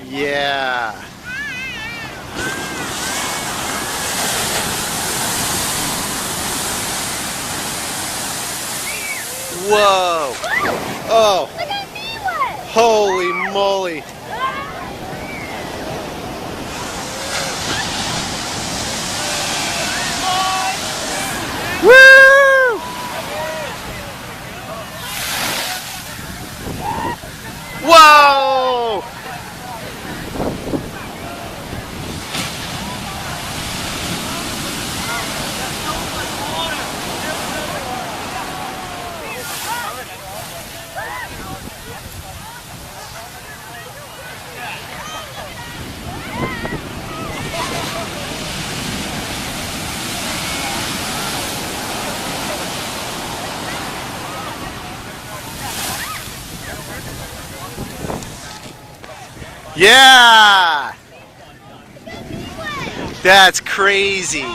Yeah. Whoa. Oh. Look at me one. Holy moly. Woo! Whoa! Yeah! That's crazy.